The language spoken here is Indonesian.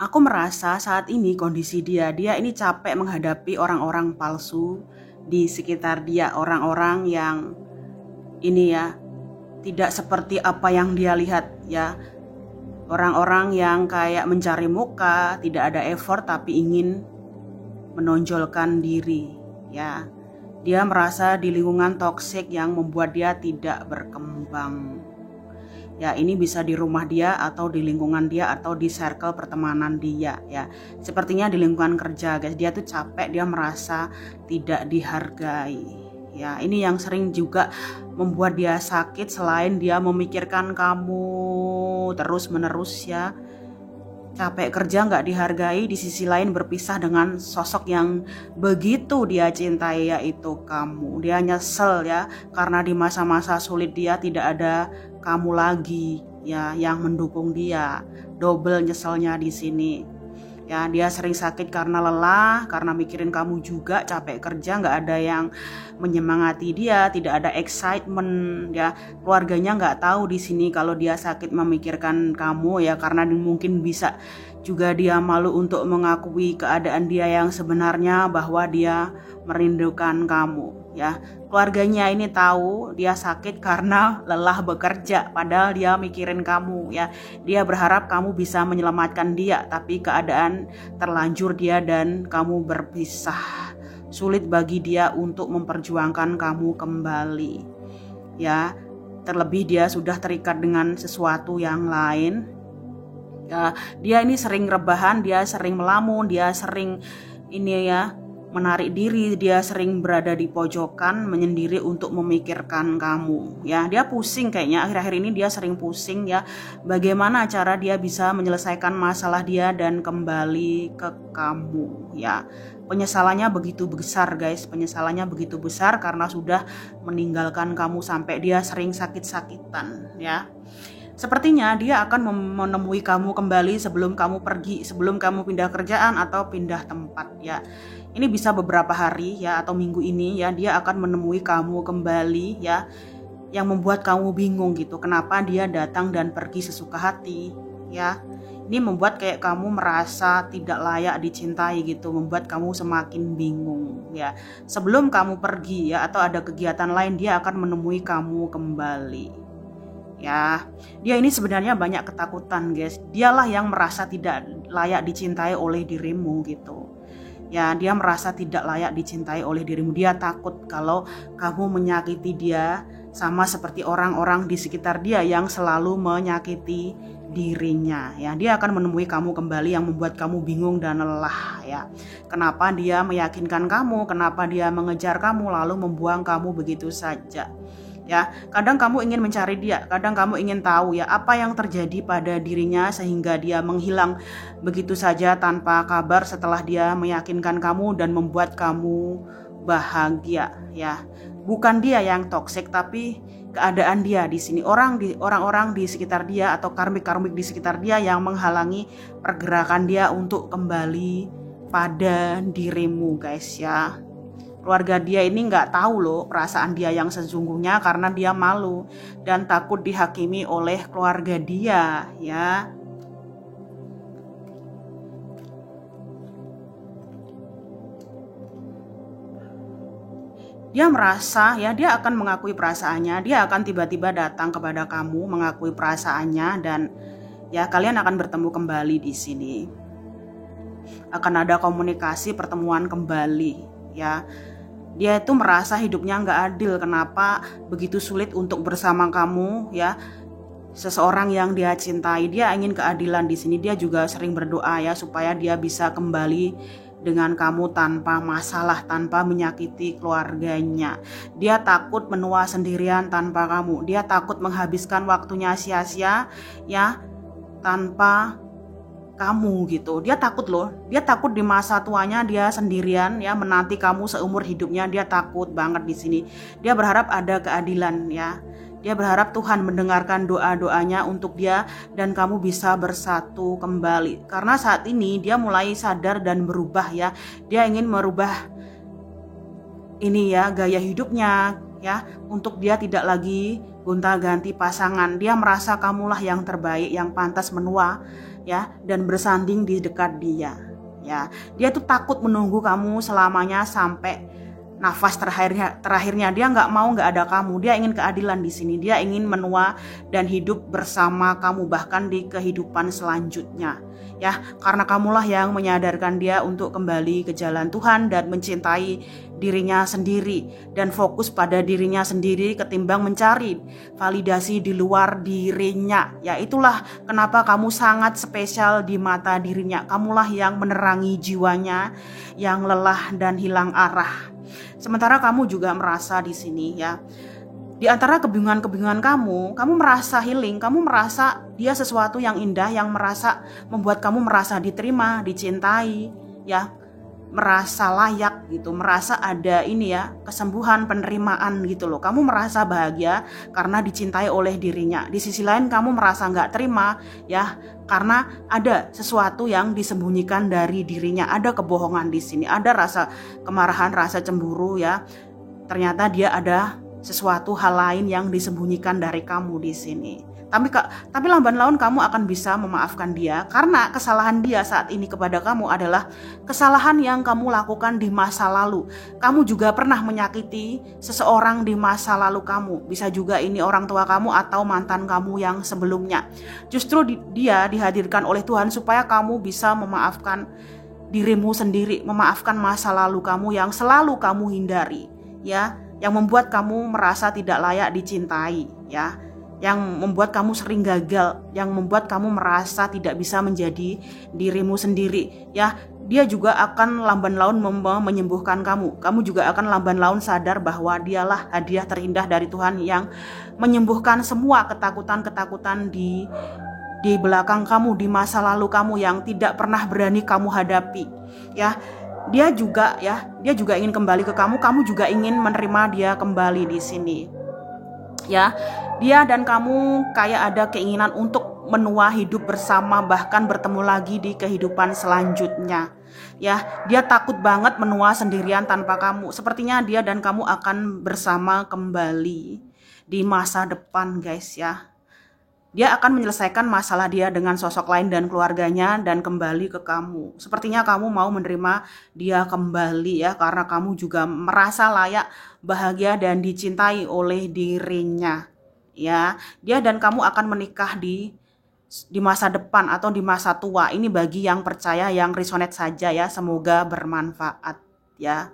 Aku merasa saat ini kondisi dia ini capek menghadapi orang-orang palsu di sekitar dia, orang-orang yang ini ya tidak seperti apa yang dia lihat ya. Orang-orang yang kayak mencari muka, tidak ada effort tapi ingin menonjolkan diri ya. Dia merasa di lingkungan toksik yang membuat dia tidak berkembang. Ya, ini bisa di rumah dia atau di lingkungan dia atau di circle pertemanan dia ya. Sepertinya di lingkungan kerja, guys. Dia tuh capek, dia merasa tidak dihargai. Ya, ini yang sering juga membuat dia sakit selain dia memikirkan kamu terus-menerus ya. Capek kerja nggak dihargai, di sisi lain berpisah dengan sosok yang begitu dia cintai yaitu kamu. Dia nyesel ya karena di masa-masa sulit dia tidak ada kamu lagi ya yang mendukung dia. Double nyeselnya di sini. Ya, dia sering sakit karena lelah, karena mikirin kamu juga, capek kerja, nggak ada yang menyemangati dia, tidak ada excitement ya. Keluarganya nggak tahu di sini kalau dia sakit memikirkan kamu ya, karena mungkin bisa juga dia malu untuk mengakui keadaan dia yang sebenarnya bahwa dia merindukan kamu ya. Keluarganya ini tahu dia sakit karena lelah bekerja, padahal dia mikirin kamu ya. Dia berharap kamu bisa menyelamatkan dia, tapi keadaan terlanjur dia dan kamu berpisah. Sulit bagi dia untuk memperjuangkan kamu kembali ya. Terlebih dia sudah terikat dengan sesuatu yang lain ya. Dia ini sering rebahan, dia sering melamun, dia sering ini ya menarik diri, dia sering berada di pojokan menyendiri untuk memikirkan kamu ya. Dia pusing kayaknya akhir-akhir ini, dia sering pusing ya, bagaimana cara dia bisa menyelesaikan masalah dia dan kembali ke kamu ya. Penyesalannya begitu besar guys, penyesalannya begitu besar karena sudah meninggalkan kamu, sampai dia sering sakit-sakitan ya. Sepertinya dia akan menemui kamu kembali sebelum kamu pergi, sebelum kamu pindah kerjaan atau pindah tempat ya. Ini bisa beberapa hari ya atau minggu ini ya, dia akan menemui kamu kembali ya, yang membuat kamu bingung gitu. Kenapa dia datang dan pergi sesuka hati ya. Ini membuat kayak kamu merasa tidak layak dicintai gitu, membuat kamu semakin bingung ya. Sebelum kamu pergi ya atau ada kegiatan lain, dia akan menemui kamu kembali. Ya, dia ini sebenarnya banyak ketakutan guys. Dialah yang merasa tidak layak dicintai oleh dirimu gitu. Ya, dia merasa tidak layak dicintai oleh dirimu. Dia takut kalau kamu menyakiti dia, sama seperti orang-orang di sekitar dia yang selalu menyakiti dirinya. Ya, dia akan menemui kamu kembali yang membuat kamu bingung dan lelah ya. Kenapa dia meyakinkan kamu? Kenapa dia mengejar kamu lalu membuang kamu begitu saja? Ya, kadang kamu ingin mencari dia, kadang kamu ingin tahu ya apa yang terjadi pada dirinya sehingga dia menghilang begitu saja tanpa kabar setelah dia meyakinkan kamu dan membuat kamu bahagia ya. Bukan dia yang toksik tapi keadaan dia di sini, orang-orang di sekitar dia atau karmik-karmik di sekitar dia yang menghalangi pergerakan dia untuk kembali pada dirimu guys ya. Keluarga dia ini nggak tahu loh perasaan dia yang sesungguhnya karena dia malu dan takut dihakimi oleh keluarga dia ya. Dia merasa ya dia akan mengakui perasaannya, dia akan tiba-tiba datang kepada kamu mengakui perasaannya dan ya kalian akan bertemu kembali di sini. Akan ada komunikasi, pertemuan kembali ya. Dia itu merasa hidupnya nggak adil, kenapa begitu sulit untuk bersama kamu ya. Seseorang yang dia cintai, dia ingin keadilan di sini. Dia juga sering berdoa ya supaya dia bisa kembali dengan kamu tanpa masalah, tanpa menyakiti keluarganya. Dia takut menua sendirian tanpa kamu. Dia takut menghabiskan waktunya sia-sia ya tanpa kamu gitu. Dia takut loh, dia takut di masa tuanya dia sendirian ya menanti kamu seumur hidupnya. Dia takut banget di sini. Dia berharap ada keadilan ya. Dia berharap Tuhan mendengarkan doa-doanya untuk dia dan kamu bisa bersatu kembali. Karena saat ini dia mulai sadar dan berubah ya. Dia ingin merubah ini ya gaya hidupnya ya, untuk dia tidak lagi gonta-ganti pasangan. Dia merasa kamulah yang terbaik, yang pantas menua ya, dan bersanding di dekat dia. Ya, dia tuh takut menunggu kamu selamanya sampai nafas terakhirnya. Dia nggak ada kamu. Dia ingin keadilan di sini. Dia ingin menua dan hidup bersama kamu bahkan di kehidupan selanjutnya. Ya, karena kamulah yang menyadarkan dia untuk kembali ke jalan Tuhan dan mencintai dirinya sendiri dan fokus pada dirinya sendiri ketimbang mencari validasi di luar dirinya. Ya, itulah kenapa kamu sangat spesial di mata dirinya. Kamulah yang menerangi jiwanya yang lelah dan hilang arah. Sementara kamu juga merasa di sini, ya, di antara kebingungan kamu merasa healing, kamu merasa dia sesuatu yang indah yang membuat kamu merasa diterima, dicintai, ya, merasa layak gitu, merasa ada ini ya, kesembuhan, penerimaan gitu loh. Kamu merasa bahagia karena dicintai oleh dirinya. Di sisi lain kamu merasa nggak terima ya, karena ada sesuatu yang disembunyikan dari dirinya, ada kebohongan di sini, ada rasa kemarahan, rasa cemburu ya. Ternyata dia ada sesuatu hal lain yang disembunyikan dari kamu di sini. Tapi lamban laun kamu akan bisa memaafkan dia karena kesalahan dia saat ini kepada kamu adalah kesalahan yang kamu lakukan di masa lalu. Kamu juga pernah menyakiti seseorang di masa lalu kamu. Bisa juga ini orang tua kamu atau mantan kamu yang sebelumnya. Justru dia dihadirkan oleh Tuhan supaya kamu bisa memaafkan dirimu sendiri, memaafkan masa lalu kamu yang selalu kamu hindari, ya, yang membuat kamu merasa tidak layak dicintai, ya, yang membuat kamu sering gagal, yang membuat kamu merasa tidak bisa menjadi dirimu sendiri, ya. Dia juga akan lamban laun menyembuhkan kamu. Kamu juga akan lamban laun sadar bahwa dialah hadiah terindah dari Tuhan yang menyembuhkan semua ketakutan-ketakutan di belakang kamu, di masa lalu kamu yang tidak pernah berani kamu hadapi, ya. Dia juga ingin kembali ke kamu juga ingin menerima dia kembali di sini. Ya, dia dan kamu kayak ada keinginan untuk menua hidup bersama, bahkan bertemu lagi di kehidupan selanjutnya. Ya, dia takut banget menua sendirian tanpa kamu. Sepertinya dia dan kamu akan bersama kembali di masa depan, guys, ya. Dia akan menyelesaikan masalah dia dengan sosok lain dan keluarganya dan kembali ke kamu. Sepertinya kamu mau menerima dia kembali ya, karena kamu juga merasa layak, bahagia dan dicintai oleh dirinya. Ya, dia dan kamu akan menikah di masa depan atau di masa tua. Ini bagi yang percaya, yang resonate saja ya. Semoga bermanfaat ya.